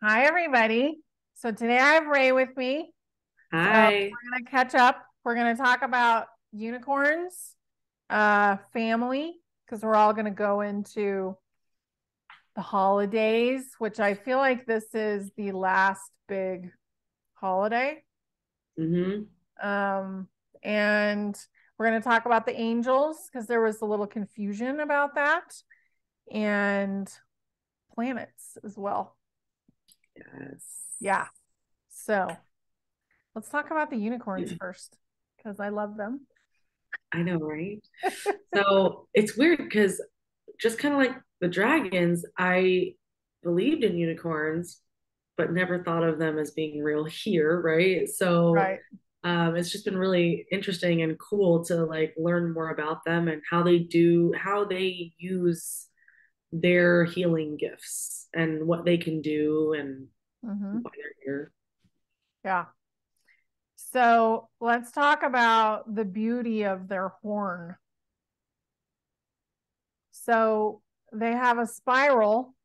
Hi, everybody. So today I have Ray with me. So Hi. we're going to catch up. We're going to talk about unicorns, family, because we're all going to go into the holidays, which I feel like this is the last big holiday. Hmm. Um, and we're going to talk about the angels because there was a little confusion about that and planets as well. Yes. Yeah. So let's talk about the unicorns first because I love them. I know, right? So it's weird because just kind of like the dragons, I believed in unicorns, but never thought of them as being real here, right? So Right. it's just been really interesting and cool to like learn more about them and how they use their healing gifts and what they can do and Hmm. why they're here. Yeah. So let's talk about the beauty of their horn. So they have a spiral.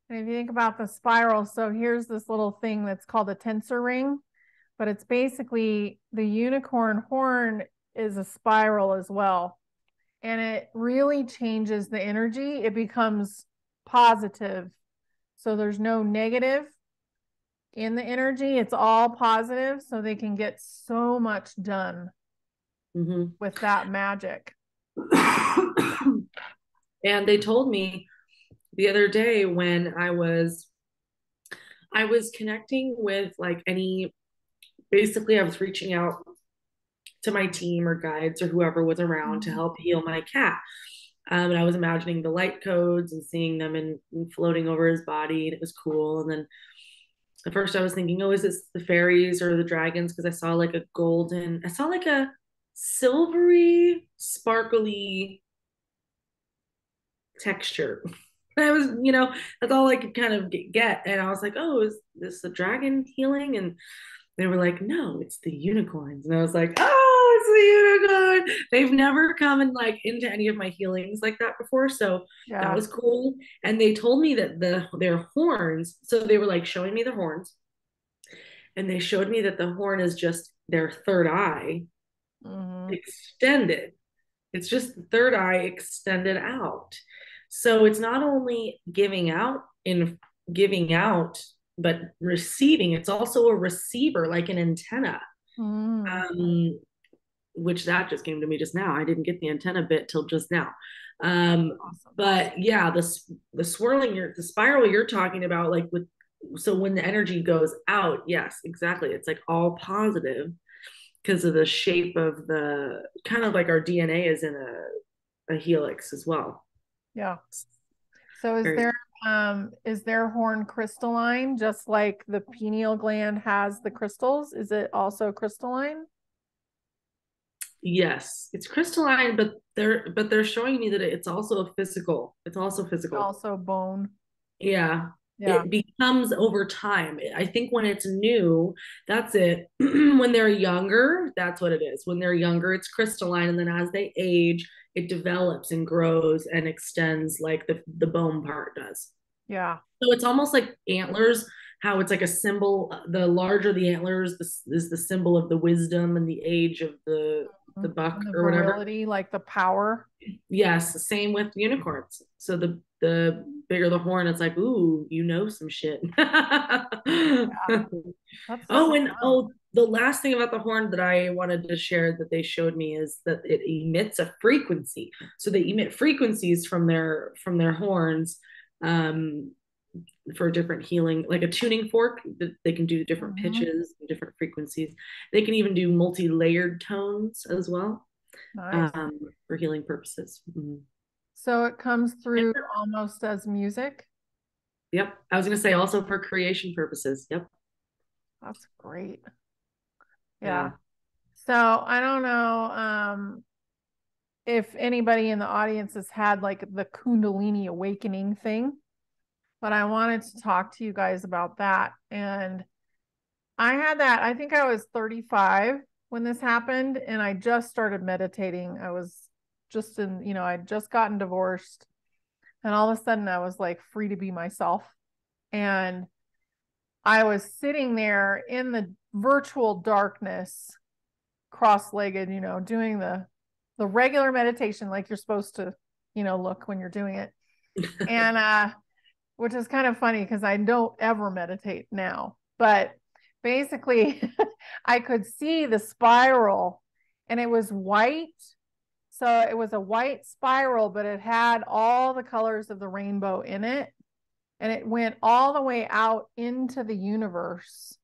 And if you think about the spiral, so here's this little thing that's called a tensor ring, but it's basically the unicorn horn is a spiral as well. And it really changes the energy. It becomes positive. So there's no negative in the energy. It's all positive, so they can get so much done Hmm. with that magic. And they told me the other day when I was connecting with like any basically I was reaching out to my team or guides or whoever was around to Mhm. help heal my cat. And I was imagining the light codes and seeing them and floating over his body, and it was cool. And then at first I was thinking, oh, is this the fairies or the dragons? Because I saw like a silvery, sparkly texture. I was, that's all I could kind of get. And I was like, oh, is this the dragon healing? And they were like, no, it's the unicorns. And I was like, oh, it's the unicorn. They've never come and like into any of my healings like that before. So that Yeah. was cool. And they told me that their horns, so they were like showing me the horns, and they showed me that the horn is just their third eye Hmm. extended. It's just the third eye extended out. So it's not only giving out, but receiving. It's also a receiver, like an antenna. Mm. Um, which that just came to me just now. I didn't get the antenna bit till just now. Awesome. But yeah, the spiral you're talking about, like with so when the energy goes out, yes, exactly. It's like all positive because of the shape of the kind of like our DNA is in a helix as well. Yeah. So Very is their horn crystalline just like the pineal gland has the crystals? Is it also crystalline? yes, it's crystalline, but they're showing me that it's also a physical. It's also physical. Also bone. Yeah. Yeah. It becomes over time. I think when it's new, that's it. When they're younger, that's what it is. When they're younger, it's crystalline. And then as they age, it develops and grows and extends like the bone part does. Yeah. So it's almost like antlers, how it's like a symbol. The larger the antlers, this is the symbol of the wisdom and the age of the Mhm. buck And the or whatever. virility, like the power. Yes, the same with unicorns. So the bigger the horn, it's like, ooh, you know some shit. Yeah. That's Oh, super and fun. the last thing about the horn that I wanted to share that they showed me is that it emits a frequency. So they emit frequencies from their horns, um, for different healing, like a tuning fork that they can do different Hmm. pitches, different frequencies. They can even do multi-layered tones as well, Nice. um, for healing purposes. Mhm. So it comes through almost as music. Yep. I was going to say also for creation purposes. Yep. That's great. Yeah. Yeah. So I don't know if anybody in the audience has had like the Kundalini awakening thing, but I wanted to talk to you guys about that. And I had that, I think I was 35 when this happened, and I just started meditating. I was just I'd just gotten divorced, and all of a sudden I was like free to be myself. And I was sitting there in the virtual darkness, cross-legged, doing the regular meditation like you're supposed to, look when you're doing it. And which is kind of funny because I don't ever meditate now. But basically, I could see the spiral and it was white. So it was a white spiral, but it had all the colors of the rainbow in it. And it went all the way out into the universe.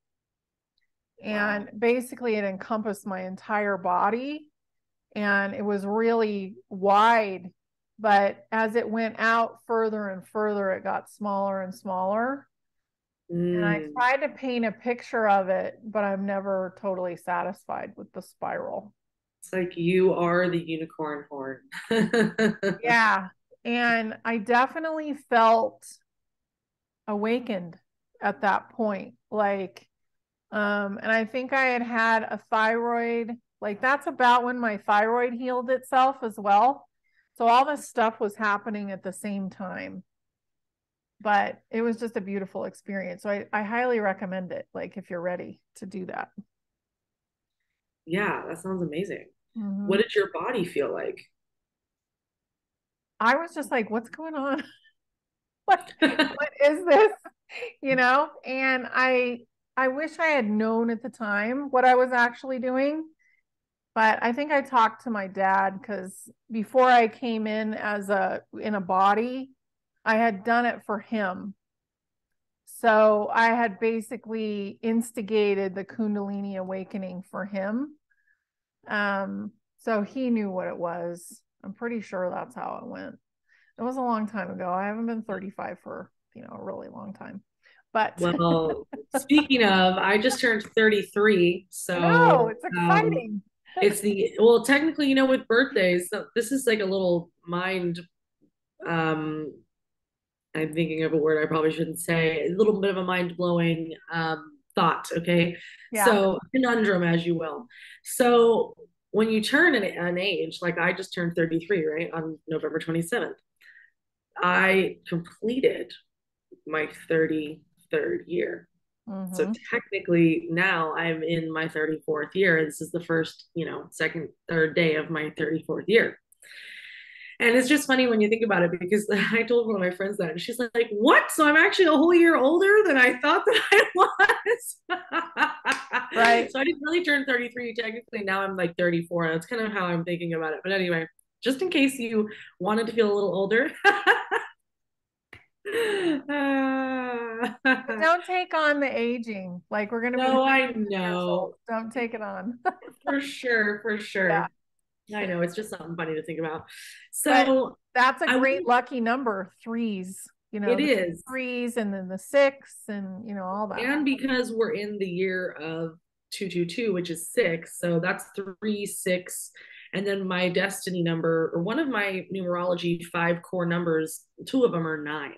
And Wow. basically, it encompassed my entire body. And it was really wide. But as it went out further and further, it got smaller and smaller. And I Mm. tried to paint a picture of it, but I'm never totally satisfied with the spiral. It's like you are the unicorn horn. Yeah. And I definitely felt awakened at that point. And I think I had had a thyroid, like that's about when my thyroid healed itself as well. So all this stuff was happening at the same time. But it was just a beautiful experience. So I highly recommend it, like if you're ready to do that. Yeah, that sounds amazing. What Mm-hmm. did your body feel like? I was just like, what's going on? What is this? And I wish I had known at the time what I was actually doing. But I think I talked to my dad because before I came in a body, I had done it for him. So I had basically instigated the Kundalini awakening for him. So he knew what it was. I'm pretty sure that's how it went. It was a long time ago. I haven't been 35 for, a really long time. But Well, speaking of, I just turned 33, I know so it's exciting. it's well, technically, with birthdays, so this is like a little mind um I'm thinking of a word I probably shouldn't say, a little bit of a mind-blowing thought, okay? Yeah. So, conundrum, as you will. So, when you turn an age, like I just turned 33, right, on November 27th, I completed my 33rd year. So, Mm-hmm. technically, now I'm in my 34th year. This is the first, second, third day of my 34th year. And it's just funny when you think about it because I told one of my friends that, and she's like, "What? So I'm actually a whole year older than I thought that I was." Right. So I didn't really turn 33 technically. Now I'm like 34. That's kind of how I'm thinking about it. But anyway, just in case you wanted to feel a little older. But don't take on the aging. Like we're gonna be No, I 100 years old. know. Don't take it on. For sure, for Yeah. sure. I know. It's just something funny to think about. But So that's a I great lucky number, threes, it the two is. threes and then the six and all that. And because we're in the year of 222, which is six, so that's 3 6. And then my destiny number, or one of my numerology five core numbers, two of them are nine.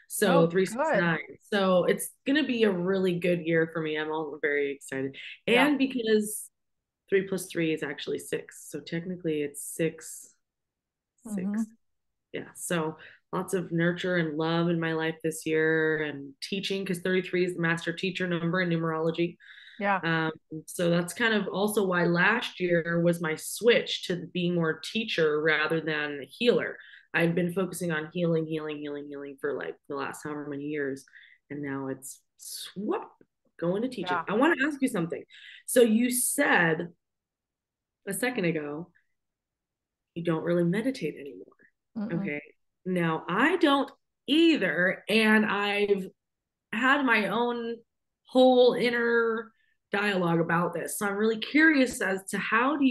So Oh, 369. good. So it's gonna be a really good year for me. I'm all very excited. Yeah. And because 3 plus 3 is actually six. So technically it's six, Mm-hmm. six. Yeah. So lots of nurture and love in my life this year and teaching because 33 is the master teacher number in numerology. Yeah. Um, so that's kind of also why last year was my switch to being more teacher rather than healer. I've been focusing on healing, healing, healing, healing for like the last however many years. And now it's swap going to teaching. Yeah. I want to ask you something. So you said a second ago, you don't really meditate anymore. Mm-mm. Okay. Now, I don't either. And I've had my own whole inner dialogue about this. So I'm really curious as to how are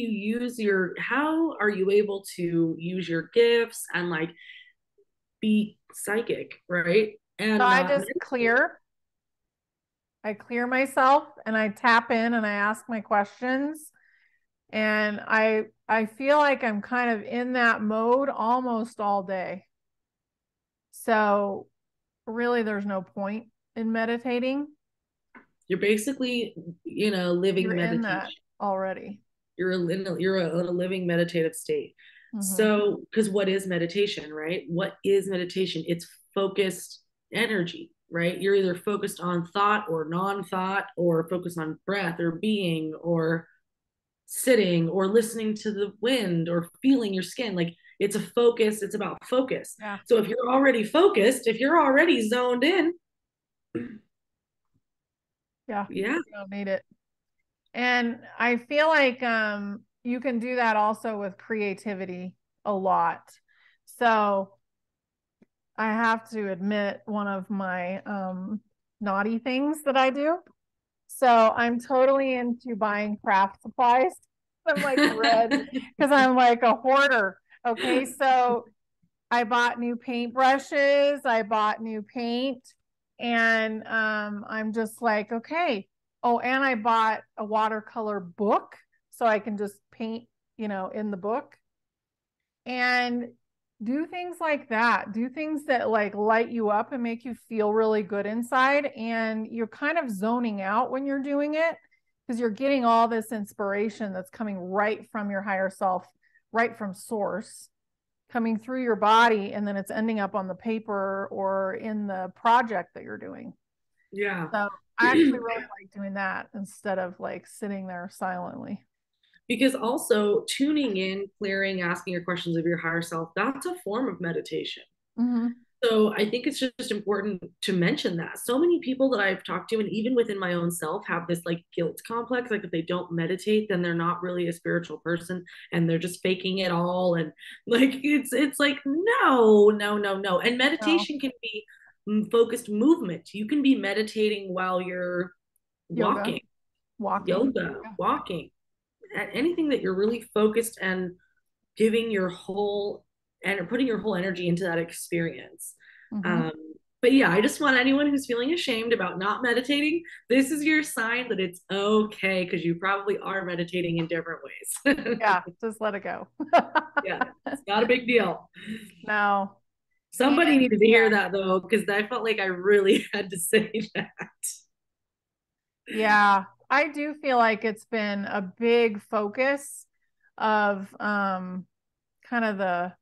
you able to use your gifts and like be psychic, right? So And I not just meditate. clear myself and I tap in and I ask my questions. And I feel like I'm kind of in that mode almost all day. So really there's no point in meditating. You're basically, You're living in meditation. that already. You're in a living meditative state. Mm-hmm. So, because what is meditation, right? What is meditation? It's focused energy. right? You're either focused on thought or non-thought, or focused on breath or being, or sitting, or listening to the wind, or feeling your skin. Like it's a focus, it's about focus. Yeah. So if you're already focused, if you're already zoned in, Yeah. yeah, You don't need it. And I feel like you can do that also with creativity a lot. So I have to admit one of my naughty things that I do. So I'm totally into buying craft supplies. I'm like red because I'm like a hoarder. Okay, so I bought new paintbrushes, I bought new paint, and I'm just like, okay. Oh, and I bought a watercolor book so I can just paint, in the book and do things like that. Do things that like light you up and make you feel really good inside. And you're kind of zoning out when you're doing it because you're getting all this inspiration that's coming right from your higher self, right from source, coming through your body, and then it's ending up on the paper or in the project that you're doing. yeah. So I actually really like doing that instead of like sitting there silently. Because also tuning in, clearing, asking your questions of your higher self, that's a form of meditation. Mm-hmm. So I think it's just important to mention that. So many people that I've talked to, and even within my own self, have this like guilt complex. Like if they don't meditate, then they're not really a spiritual person, and they're just faking it all. And like it's like no, no, no, no. And No, meditation can be focused movement. You can be meditating while you're yoga, walking, walking. yoga, Yeah. walking, anything that you're really focused and giving your whole and putting your whole energy into that experience. Mm-hmm. Um, but yeah, I just want anyone who's feeling ashamed about not meditating, this is your sign that it's okay because you probably are meditating in different ways. Yeah, just let it go. Yeah, it's not a big deal. No. And Somebody needed to hear yeah, that though, because I felt like I really had to say that. yeah, I do feel like it's been a big focus of kind of the,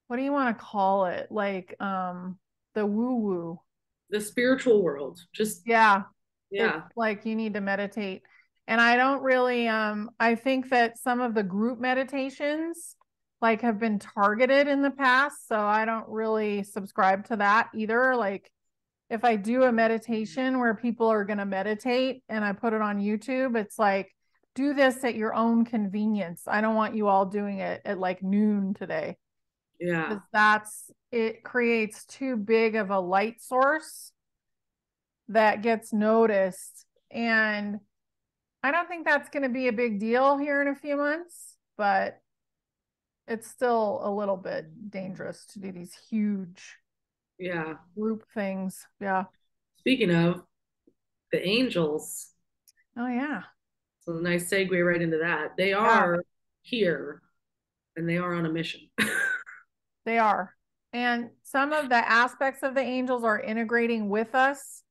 what do you want to call it? Like the woo woo. The spiritual world, just Yeah, it's yeah, like you need to meditate. And I don't really I think that some of the group meditations like have been targeted in the past, so I don't really subscribe to that either. Like if I do a meditation where people are going to meditate and I put it on YouTube, it's like do this at your own convenience. I don't want you all doing it at like noon today yeah, because it creates too big of a light source that gets noticed. And I don't think that's going to be a big deal here in a few months, but it's still a little bit dangerous to do these huge yeah. group things. Yeah. Speaking of the angels, Oh, yeah. so a nice segue right into that. They Yeah, are here and they are on a mission. they are. And some of the aspects of the angels are integrating with us,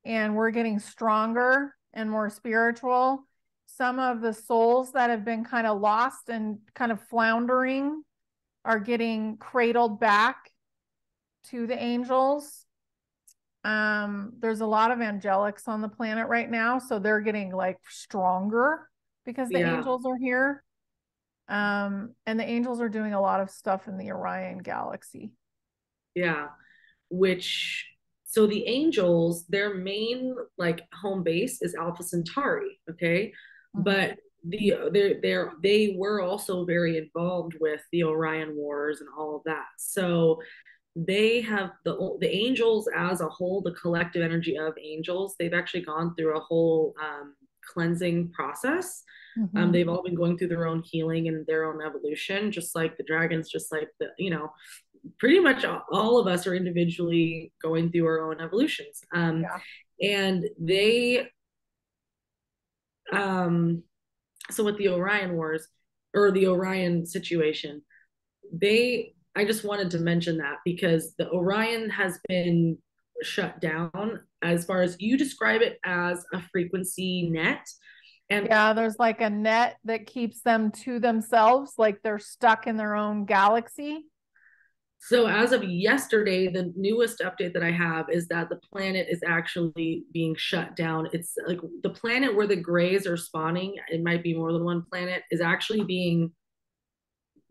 and we're getting stronger and more spiritual. Some of the souls that have been kind of lost and kind of floundering are getting cradled back to the angels. There's a lot of angelics on the planet right now, so they're getting like stronger because the Yeah, angels are here. And the angels are doing a lot of stuff in the Orion galaxy. yeah. Which so the angels, their main like home base is Alpha Centauri, okay? Mhm. But they were also very involved with the Orion Wars and all of that. So they have the angels as a whole, the collective energy of angels, they've actually gone through a whole cleansing process. Mhm. They've all been going through their own healing and their own evolution, just like the dragons, just like the, pretty much all of us are individually going through our own evolutions. Yeah. And they, um, so with the Orion Wars or the Orion situation, I just wanted to mention that because the Orion has been shut down as far as you describe it as a frequency net. And Yeah, there's like a net that keeps them to themselves, like they're stuck in their own galaxy. So as of yesterday, the newest update that I have is that the planet is actually being shut down. It's like the planet where the grays are spawning, it might be more than one planet, is actually being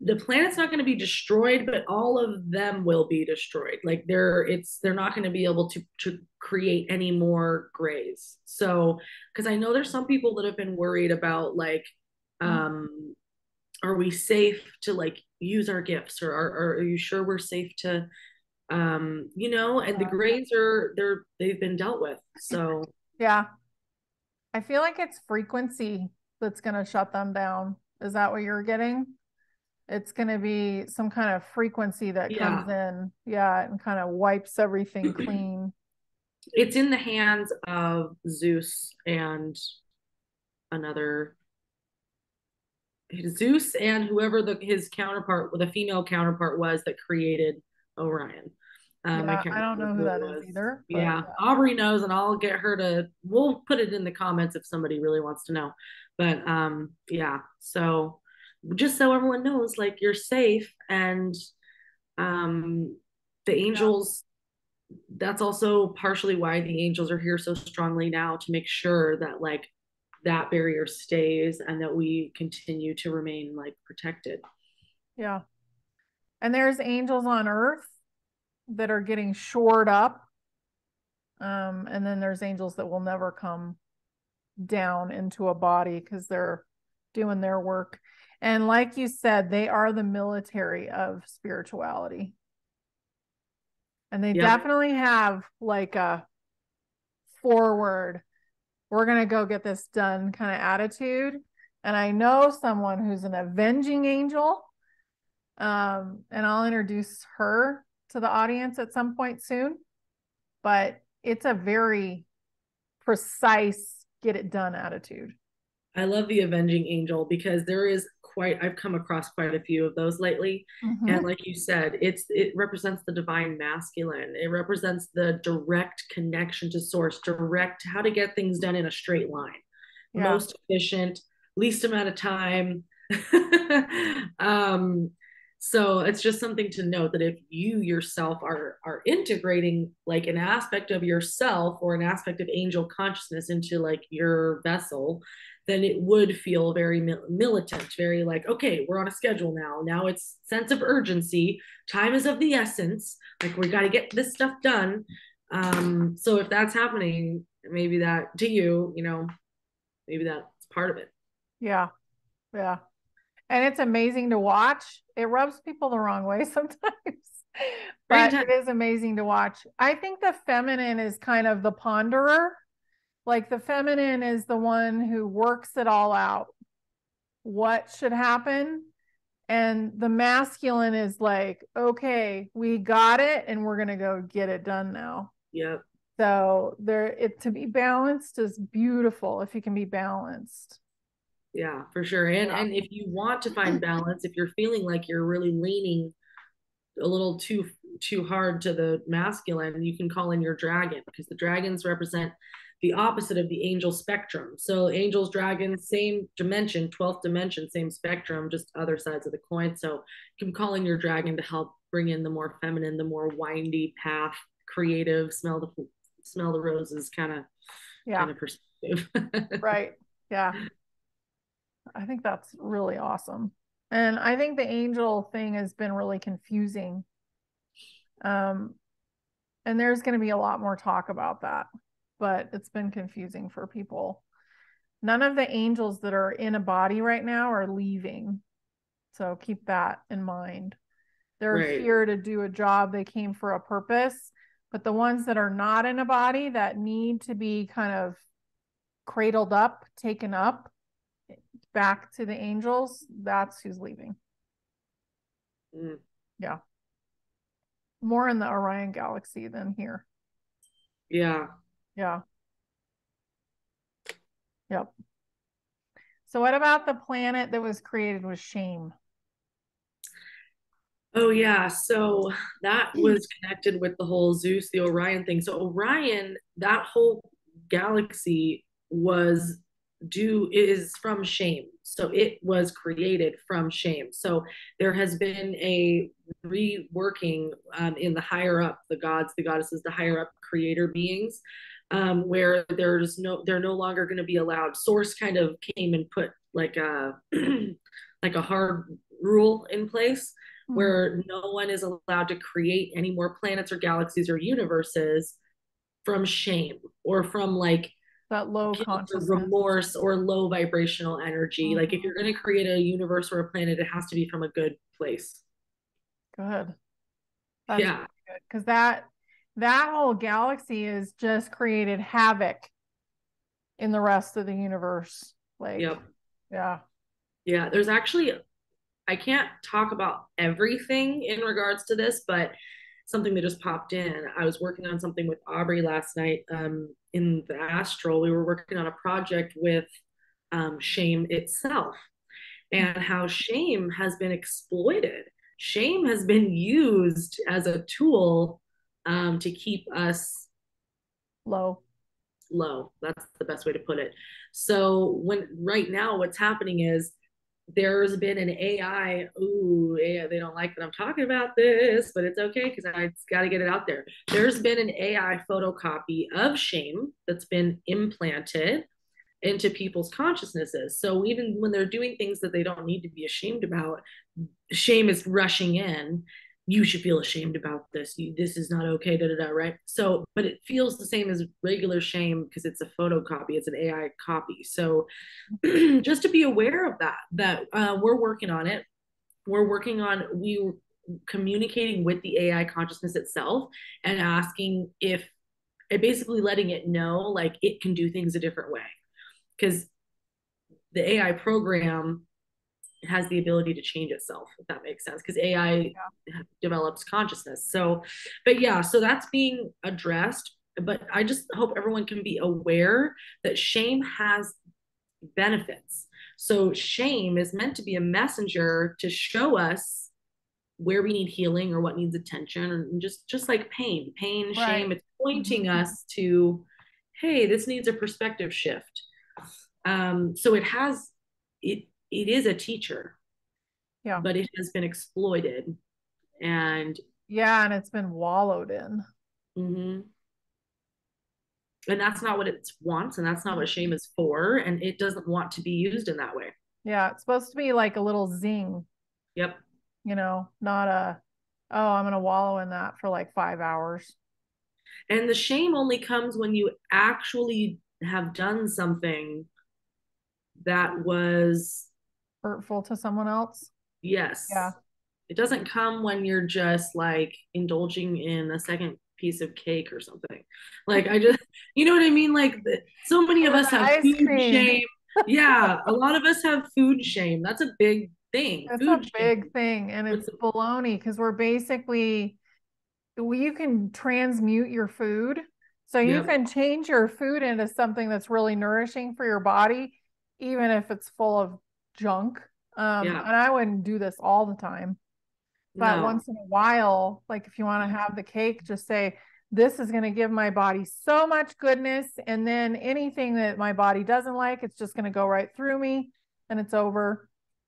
the planet's not going to be destroyed, but all of them will be destroyed. Like they're not going to be able to create any more grays. So because I know there's some people that have been worried about like um are we safe to like use our gifts or are you sure we're safe to and the grays they've been dealt with. So Yeah. I feel like it's frequency that's going to shut them down. Is that what you're getting? It's going to be some kind of frequency that comes yeah, in, yeah, and kind of wipes everything clean. it's in the hands of Zeus and another Zeus and whoever his counterpart, the female counterpart was that created Orion. I Yeah, can't I don't remember know who who it that is was. either, but Yeah, Aubrey knows, and I'll get her to. We'll put it in the comments if somebody really wants to know. But yeah. So just so everyone knows, like you're safe, and um, the yeah, angels. That's also partially why the angels are here so strongly now to make sure that like that barrier stays and that we continue to remain like protected. yeah. And there's angels on earth that are getting shored up. And then there's angels that will never come down into a body because they're doing their work. And like you said, they are the military of spirituality. And they Yep. definitely have like a forward, we're going to go get this done kind of attitude. And I know someone who's an avenging angel. And I'll introduce her to the audience at some point soon. But it's a very precise, get it done attitude. I love the avenging angel because I've come across quite a few of those lately. And Mm-hmm. like you said, it represents the divine masculine. It represents the direct connection to source, direct how to get things done in a straight line, Yeah. most efficient, least amount of time. um, so it's just something to note that if you yourself are integrating like an aspect of yourself or an aspect of angel consciousness into like your vessel, then it would feel very militant, very like, okay, we're on a schedule now. Now it's sense of urgency. Time is of the essence. Like we got to get this stuff done. So if that's happening, maybe that to you, maybe that's part of it. Yeah. Yeah. And it's amazing to watch. It rubs people the wrong way sometimes, Very but intense. it is amazing to watch. I think the feminine is kind of the ponderer. Like the feminine is the one who works it all out. What should happen? And the masculine is like, okay, we got it and we're going to go get it done now. Yep. So there it to be balanced is beautiful if you can be balanced. Yeah, for sure. And if you want to find balance, if you're feeling like you're really leaning a little too hard to the masculine, you can call in your dragon because the dragons represent the opposite of the angel spectrum. So angels, dragons, same dimension, 12th dimension, same spectrum, just other sides of the coin. So you can call in your dragon to help bring in the more feminine, the more windy path, creative, smell the roses Yeah, kind of perspective. right. Yeah. I think that's really awesome. And I think the angel thing has been really confusing. Um, and there's going to be a lot more talk about that, but it's been confusing for people. None of the angels that are in a body right now are leaving. So keep that in mind. They're Right. here to do a job, they came for a purpose. But the ones that are not in a body that need to be kind of cradled up, taken up back to the angels, that's who's leaving. Mm. Yeah. More in the Orion galaxy than here. Yeah. Yeah. Yep. So what about the planet that was created with shame? Oh yeah, so that was connected with the whole Zeus, the Orion thing. So Orion, that whole galaxy was do is from shame. So it was created from shame. So there has been a reworking in the higher up, the gods, the goddesses, the higher up creator beings, where they're no longer going to be allowed. Source kind of came and put like a like a hard rule in place Mhm. where no one is allowed to create any more planets or galaxies or universes from shame or from like That low guilt or consciousness. remorse or low vibrational energy. Like if Mhm. you're going to create a universe or a planet, it has to be from a good place. Good. That's Yeah. really good because that whole galaxy has just created havoc in the rest of the universe. Like, Yep. yeah. Yeah. There's actually, I can't talk about everything in regards to this, but something that just popped in. I was working on something with Aubrey last night in the astral. We were working on a project with shame itself and how shame has been exploited. Shame has been used as a tool to keep us Low. low. That's the best way to put it. So when right now, what's happening is there's been an AI. Ooh, yeah, they don't like that I'm talking about this, but it's okay because I got to get it out there. There's been an AI photocopy of shame that's been implanted into people's consciousnesses. So even when they're doing things that they don't need to be ashamed about, shame is rushing in. You should feel ashamed about this. This is not okay. Da, da, da, right? So, but it feels the same as regular shame because it's a photocopy. It's an AI copy. So, just to be aware of that. That we're working on it. We're working on we communicating with the AI consciousness itself and asking if basically letting it know like it can do things a different way because the AI program has the ability to change itself, if that makes sense, because AI Yeah. develops consciousness. So, but yeah, so that's being addressed. But I just hope everyone can be aware that shame has benefits. So, shame is meant to be a messenger to show us where we need healing or what needs attention, and just like pain, Right. shame, it's pointing Mhm. us to, hey, this needs a perspective shift. So it is a teacher, Yeah. but it has been exploited. And Yeah. And it's been wallowed in. mm-hmm, and that's not what it wants, and that's not what shame Mhm. is for, and it doesn't want to be used in that way. Yeah. It's supposed to be like a little zing, Yep. not a, oh, I'm going to wallow in that for like 5 hours. And the shame only comes when you actually have done something that was, Hurtful to someone else. Yeah. yes, it doesn't come when you're just like indulging in a second piece of cake or something. Like I just, you know what I mean? Like so many of Or us the have ice food cream. shame. Yeah, a lot of us have food shame. That's a big thing. It's a Food shame. big thing. And It's it's baloney because we're basically, you can transmute your food. So you yep, can change your food into something that's really nourishing for your body, even if it's full of junk. yeah, And I wouldn't do this all the time, but no. once in a while, like if you want to have the cake, just say, this is going to give my body so much goodness. And then anything that my body doesn't like, it's just going to go right through me and it's over.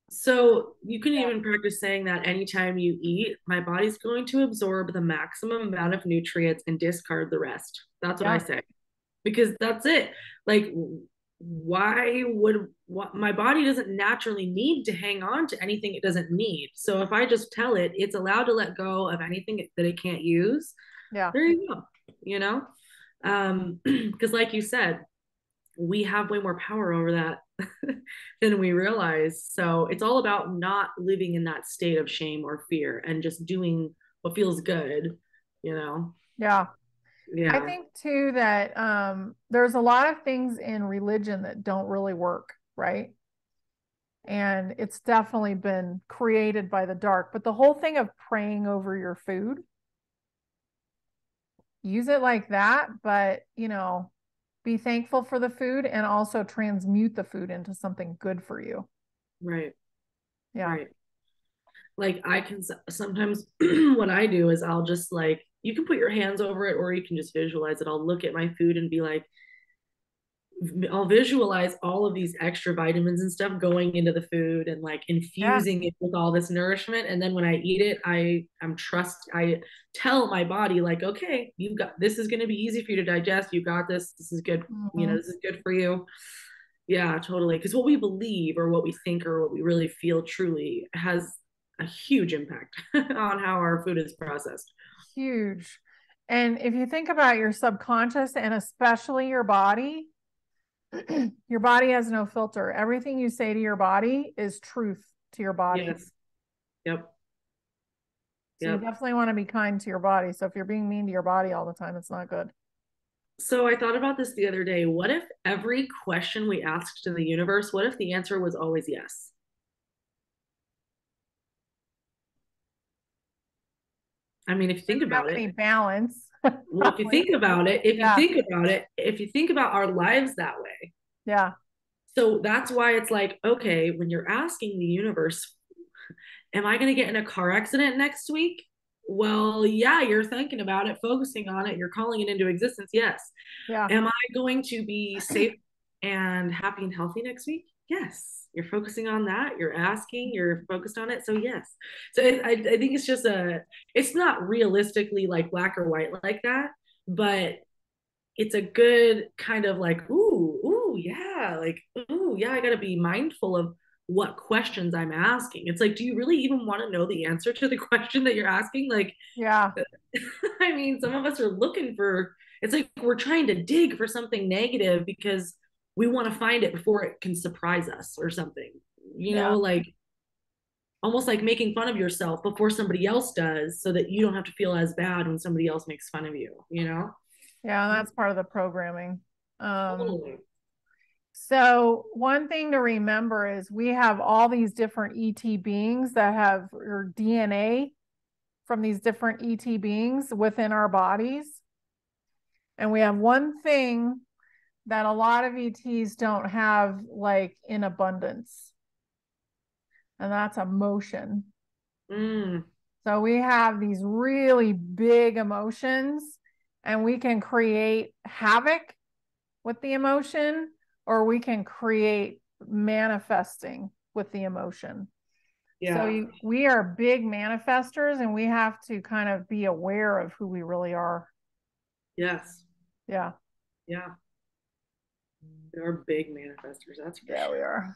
So you can Yeah. even practice saying that anytime you eat, my body's going to absorb the maximum amount of nutrients and discard the rest. That's what I Yeah. say. Because that's it. Like, why would my body doesn't naturally need to hang on to anything it doesn't need? So if I just tell it it's allowed to let go of anything that it can't use, Yeah. there you go. You know, because like you said, we have way more power over that than we realize. So it's all about not living in that state of shame or fear and just doing what feels good, you know? Yeah. I Yeah, think too that there's a lot of things in religion that don't really work, right? And it's definitely been created by the dark. But the whole thing of praying over your food, use it like that, but be thankful for the food and also transmute the food into something good for you. right, Yeah. right. Like I can sometimes what I do is I'll just like you can put your hands over it or you can just visualize it. I'll look at my food and be like, I'll visualize all of these extra vitamins and stuff going into the food and like Yeah. infusing it with all this nourishment. And then when I eat it, I tell my body like, okay, you've got, this is going to be easy for you to digest. You got this. This is good. You know, Mhm. this is good for you. Yeah, totally. Because what we believe or what we think or what we really feel truly has a huge impact on how our food is processed. Huge. And if you think about your subconscious and especially your body has no filter. Everything you say to your body is truth to your body. Yes. Yep. So you Yep. definitely want to be kind to your body. So if you're being mean to your body all the time, it's not good. So I thought about this the other day. What if every question we asked to the universe, what if the answer was always yes? I mean, if you We think don't have about it, any balance. well, if you Probably. think about it, Yeah. if you think about our lives that way, Yeah. so that's why it's like, okay, when you're asking the universe, am I going to get in a car accident next week? Well, yeah, you're thinking about it, focusing on it, you're calling it into existence. Yes. Yeah. Am I going to be safe and happy and healthy next week? Yes. You're focusing on that. You're asking, you're focused on it. So, yes. So, I think it's just it's not realistically like black or white like that, but it's a good kind of like, yeah, like, ooh, yeah, I got to be mindful of what questions I'm asking. It's like, do you really even want to know the answer to the question that you're asking? Like, Yeah. I mean, some of us are looking for, it's like we're trying to dig for something negative because we want to find it before it can surprise us or something, Yeah. like almost like making fun of yourself before somebody else does so that you don't have to feel as bad when somebody else makes fun of you. Yeah. That's part of the programming. Um, Totally. so one thing to remember is we have all these different ET beings that have or DNA from these different ET beings within our bodies. And we have one thing that a lot of ETs don't have like in abundance, and that's emotion. Mm, So we have these really big emotions and we can create havoc with the emotion or we can create manifesting with the emotion. So yeah. we are big manifestors and we have to kind of be aware of who we really are. Yes. Yeah. Yeah. They're big manifestors, that's for Yeah, we sure. are.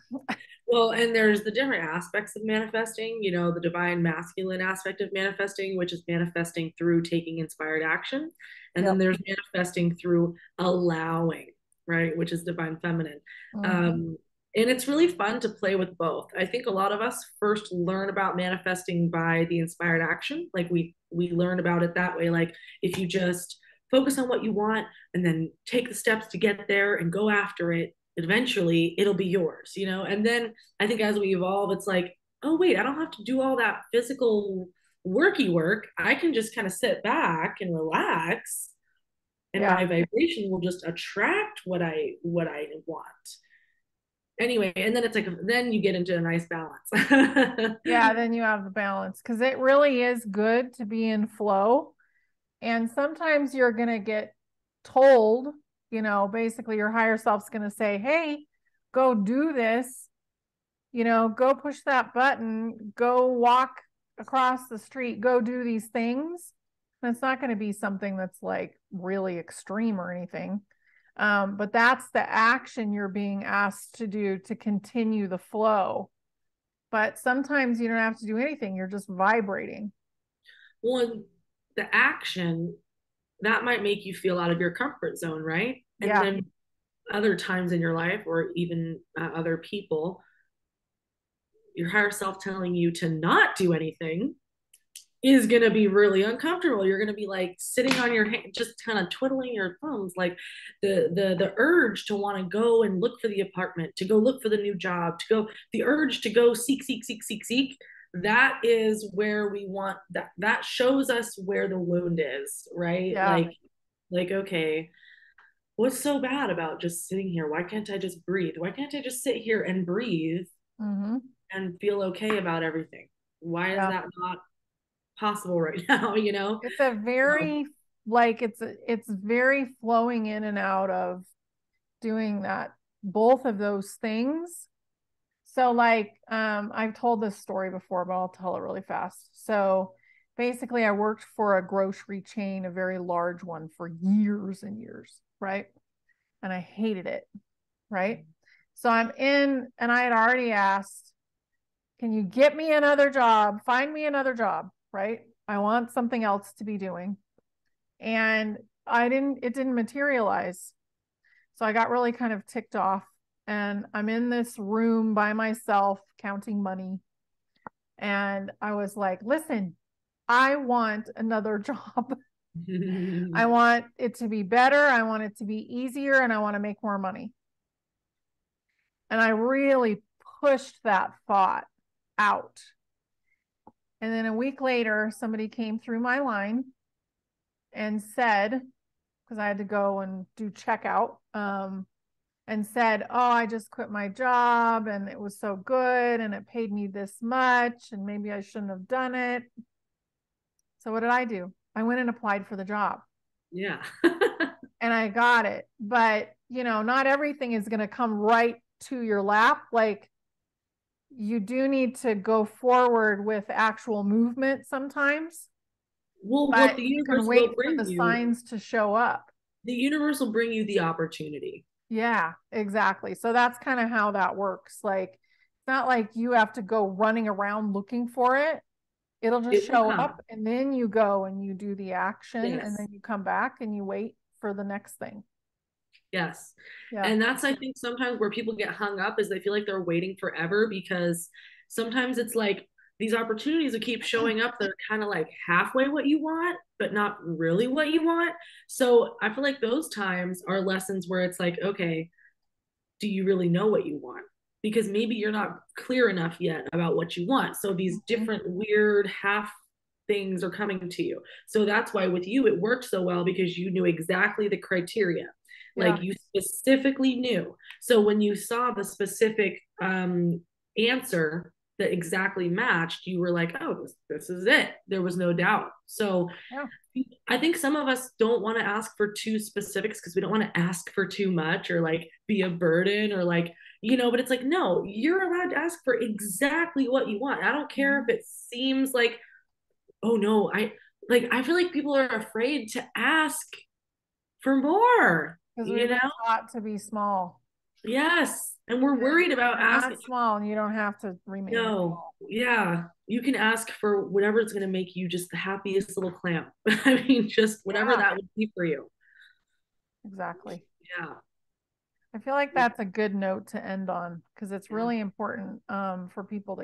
Well, and there's the different aspects of manifesting, the divine masculine aspect of manifesting, which is manifesting through taking inspired action. And then Yep. there's manifesting through allowing, right, which is divine feminine. Mm-hmm. Um, and it's really fun to play with both. I think a lot of us first learn about manifesting by the inspired action. Like we learn about it that way. Like if you just focus on what you want and then take the steps to get there and go after it, eventually it'll be yours. And then I think as we evolve, it's like, oh wait, I don't have to do all that physical worky work. I can just kind of sit back and relax, and Yeah. my vibration will just attract what I want. Anyway, and then it's like then you get into a nice balance. Yeah, then you have the balance because it really is good to be in flow. And sometimes you're going to get told, basically your higher self's going to say, hey, go do this, go push that button, go walk across the street, go do these things. And it's not going to be something that's like really extreme or anything. But that's the action you're being asked to do to continue the flow. But sometimes you don't have to do anything, you're just vibrating. Well, the action that might make you feel out of your comfort zone, right? And Yeah. then other times in your life or even other people, your higher self telling you to not do anything is going to be really uncomfortable. You're going to be like sitting on your hand, just kind of twiddling your thumbs, like the urge to want to go and look for the apartment, to go look for the new job, the urge to go seek, seek, seek, seek, seek. That is where we want that shows us where the wound is, right? Yeah. Like okay, what's so bad about just sitting here? Why can't I just breathe? Why can't I just sit here and breathe Mm-hmm. and feel okay about everything? Why is Yeah. that not possible right now? It's a So, very like it's very flowing in and out of doing that, both of those things. So like I've told this story before, but I'll tell it really fast. So basically I worked for a grocery chain, a very large one, for years and years, right? And I hated it, right? So I'm in, and I had already asked, can you get me another job? Find me another job, right? I want something else to be doing. And it didn't materialize. So I got really kind of ticked off. And I'm in this room by myself counting money. And I was like, listen, I want another job. I want it to be better. I want it to be easier. And I want to make more money. And I really pushed that thought out. And then a week later, somebody came through my line and said, because I had to go and do checkout, and said, oh, I just quit my job and it was so good and it paid me this much and maybe I shouldn't have done it. So what did I do? I went and applied for the job. Yeah. And I got it. But, not everything is going to come right to your lap. Like, you do need to go forward with actual movement sometimes, Well, what but the you universe can wait will for bring the you, signs to show up. the universe will bring you the opportunity. Yeah, exactly. So that's kind of how that works. Like, it's not like you have to go running around looking for it. It'll just It will show come. up, and then you go and you do the action, and Yes. then you come back and you wait for the next thing. Yes. Yeah. And that's, I think, sometimes where people get hung up is they feel like they're waiting forever because sometimes it's like these opportunities will keep showing up that are kind of like halfway what you want, but not really what you want. So I feel like those times are lessons where it's like, okay, do you really know what you want? Because maybe you're not clear enough yet about what you want. So these Mhm. different weird half things are coming to you. So that's why with you it worked so well because you knew exactly the criteria. Yeah. Like you specifically knew. So when you saw the specific answer that exactly matched, you were like, oh, this is it. There was no doubt. So Yeah. I think some of us don't want to ask for too specifics because we don't want to ask for too much or like be a burden or like, but it's like, no, you're allowed to ask for exactly what you want. I don't care if Mhm. it seems like, oh no, I feel like people are afraid to ask for more, Because we've you been know? taught to be small. Yes. And we're And worried about you're asking. not small and you don't have to remain No, small. yeah. You can ask for whatever it's going to make you just the happiest little clam. I mean, just whatever Yeah, that would be for you. exactly. Yeah. I feel like that's a good note to end on because it's Yeah. really important for people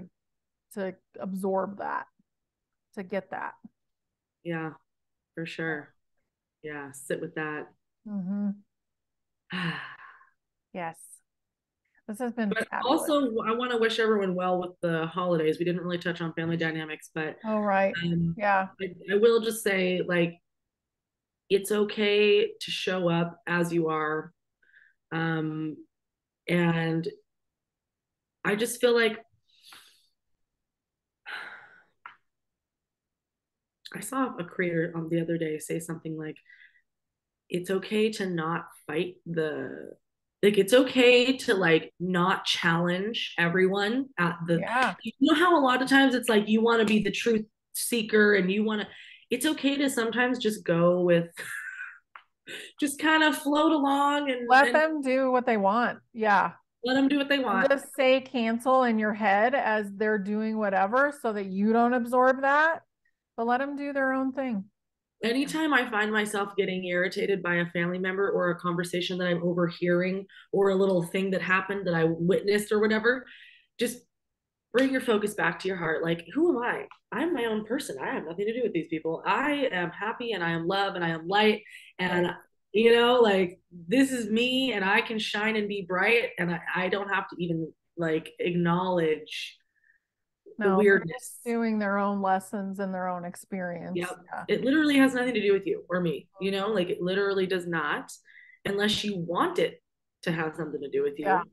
to absorb that, to get that. Yeah, for sure. Yeah, sit with that. Mm-hmm. Yes. This has been But fabulous. also, I want to wish everyone well with the holidays. We didn't really touch on family dynamics, but All right. um, Yeah. I will just say, like, it's okay to show up as you are. Um, and I just feel like I saw a creator on the other day say something like, it's okay to not fight like it's okay to like not challenge everyone at the Yeah. how a lot of times it's like you want to be the truth seeker and you want to it's okay to sometimes just go with just kind of float along Let and them do what they want. Yeah. let them do what they And want. just say cancel in your head as they're doing whatever so that you don't absorb that, but let them do their own thing. Anytime I find myself getting irritated by a family member or a conversation that I'm overhearing or a little thing that happened that I witnessed or whatever, just bring your focus back to your heart. Like, who am I? I'm my own person. I have nothing to do with these people. I am happy and I am love and I am light. Right. And, like this is me and I can shine and be bright. And I don't have to even like acknowledge the No, they're just weirdness. doing their own lessons and their own experience. Yep. Yeah. It literally has nothing to do with you or me, like it literally does not, unless you want it to have something to do with Yeah. you.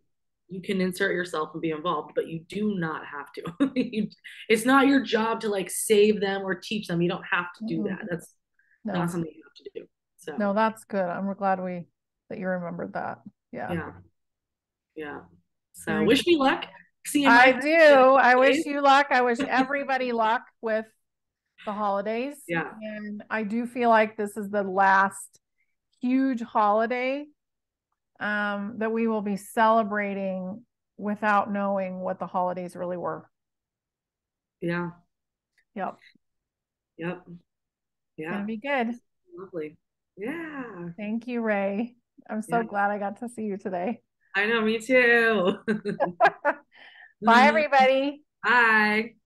You can insert yourself and be involved, but you do not have to. It's not your job to like save them or teach them. You don't have to do Mm-mm. that. That's not No, something you have to do. So no, that's good. I'm glad that you remembered that. Yeah. Yeah. Yeah. So Very wish me cool. luck seeing my I family do. in a I couple wish days. you luck. I wish everybody luck with the holidays. Yeah. And I do feel like this is the last huge holiday that we will be celebrating without knowing what the holidays really were. Yeah. Yep. Yep. It's Yeah. gonna be good. Lovely. Yeah. Thank you, Ray. I'm so Yeah. glad I got to see you today. I know, me too. Bye, everybody. Bye.